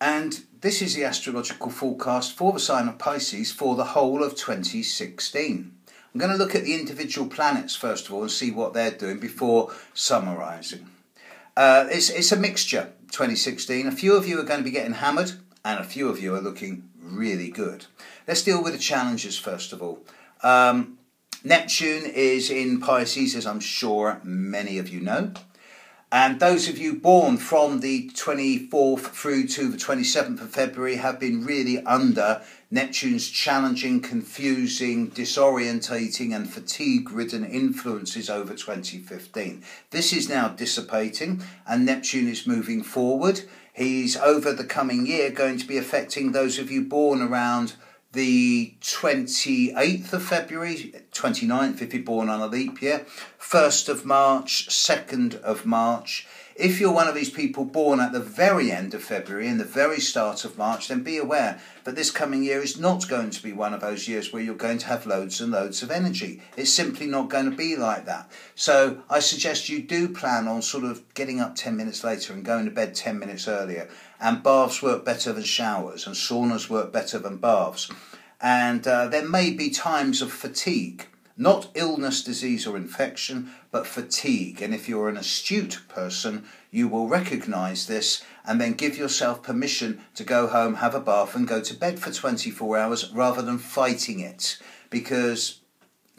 And this is the astrological forecast for the sign of Pisces for the whole of 2016. I'm going to look at the individual planets first of all and see what they're doing before summarising. It's a mixture, 2016. A few of you are going to be getting hammered and a few of you are looking really good. Let's deal with the challenges first of all. Neptune is in Pisces, as I'm sure many of you know. And those of you born from the 24th through to the 27th of February have been really under Neptune's challenging, confusing, disorientating and fatigue-ridden influences over 2015. This is now dissipating and Neptune is moving forward. He's over the coming year going to be affecting those of you born around the 28th of February, 29th if you're born on a leap year, 1st of March, 2nd of March. If you're one of these people born at the very end of February and the very start of March, then be aware that this coming year is not going to be one of those years where you're going to have loads and loads of energy. It's simply not going to be like that. So I suggest you do plan on sort of getting up 10 minutes later and going to bed 10 minutes earlier. And baths work better than showers and saunas work better than baths. And there may be times of fatigue. Not illness, disease or infection, but fatigue. And if you're an astute person, you will recognise this and then give yourself permission to go home, have a bath and go to bed for 24 hours rather than fighting it. Because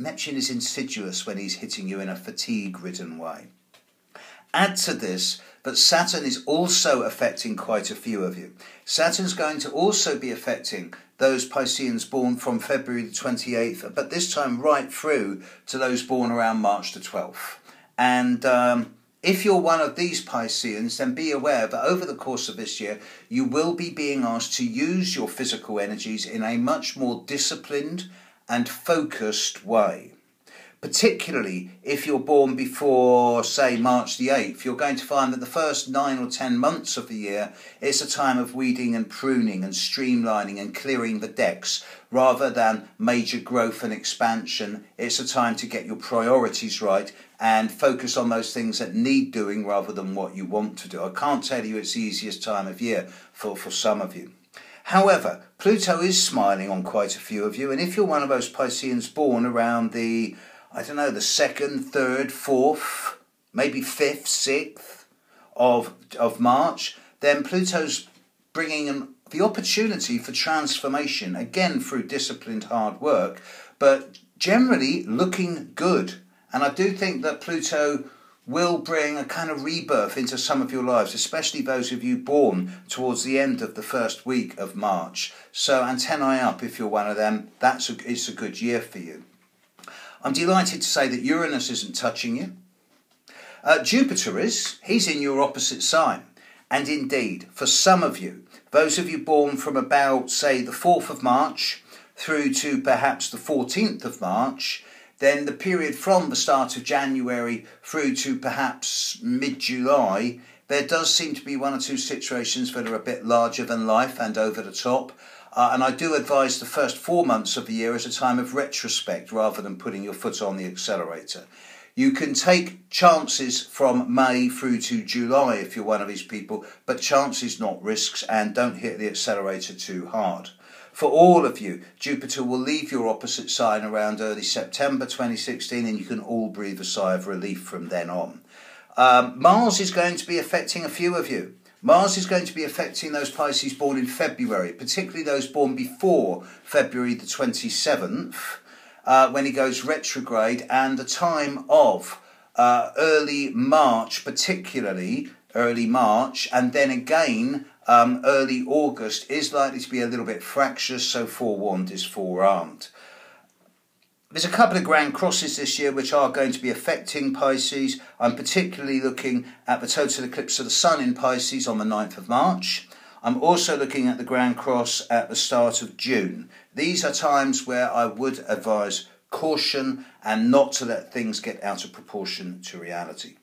Neptune is insidious when he's hitting you in a fatigue-ridden way. Add to this that Saturn is also affecting quite a few of you. Saturn's going to also be affecting those Pisceans born from February the 28th, but this time right through to those born around March the 12th. And if you're one of these Pisceans, then be aware that over the course of this year, you will be being asked to use your physical energies in a much more disciplined and focused way. Particularly if you're born before, say, March the 8th, you're going to find that the first 9 or 10 months of the year is a time of weeding and pruning and streamlining and clearing the decks. Rather than major growth and expansion, it's a time to get your priorities right and focus on those things that need doing rather than what you want to do. I can't tell you it's the easiest time of year for some of you. However, Pluto is smiling on quite a few of you, and if you're one of those Pisceans born around the the 2nd, 3rd, 4th, maybe 5th, 6th of March, then Pluto's bringing the opportunity for transformation, again through disciplined hard work, but generally looking good. And I do think that Pluto will bring a kind of rebirth into some of your lives, especially those of you born towards the end of the first week of March. So antennae up if you're one of them. It's a good year for you. I'm delighted to say that Uranus isn't touching you. Jupiter is. He's in your opposite sign. And indeed, for some of you, those of you born from about, say, the 4th of March through to perhaps the 14th of March, then the period from the start of January through to perhaps mid-July, there does seem to be one or two situations that are a bit larger than life and over the top. And I do advise the first 4 months of the year as a time of retrospect rather than putting your foot on the accelerator. You can take chances from May through to July if you're one of these people, but chances not risks, and don't hit the accelerator too hard. For all of you, Jupiter will leave your opposite sign around early September 2016 and you can all breathe a sigh of relief from then on. Mars is going to be affecting a few of you. Mars is going to be affecting those Pisces born in February, particularly those born before February the 27th, when he goes retrograde, and the time of early March, particularly early March, and then again early August is likely to be a little bit fractious, so forewarned is forearmed. There's a couple of grand crosses this year which are going to be affecting Pisces. I'm particularly looking at the total eclipse of the Sun in Pisces on the 9th of March. I'm also looking at the grand cross at the start of June. These are times where I would advise caution and not to let things get out of proportion to reality.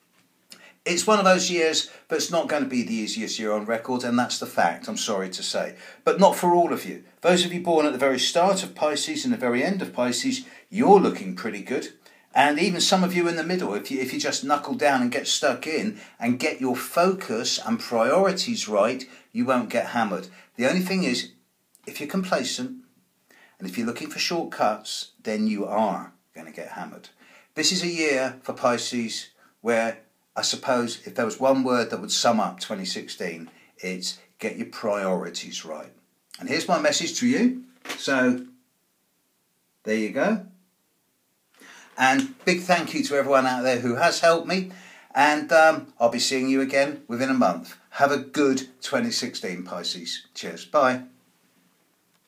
It's one of those years that's not going to be the easiest year on record, and that's the fact, I'm sorry to say. But not for all of you. Those of you born at the very start of Pisces and the very end of Pisces, you're looking pretty good. And even some of you in the middle, if you just knuckle down and get stuck in and get your focus and priorities right, you won't get hammered. The only thing is, if you're complacent and if you're looking for shortcuts, then you are going to get hammered. This is a year for Pisces where I suppose if there was one word that would sum up 2016, it's get your priorities right. And here's my message to you. So there you go. And big thank you to everyone out there who has helped me. And I'll be seeing you again within a month. Have a good 2016, Pisces. Cheers. Bye.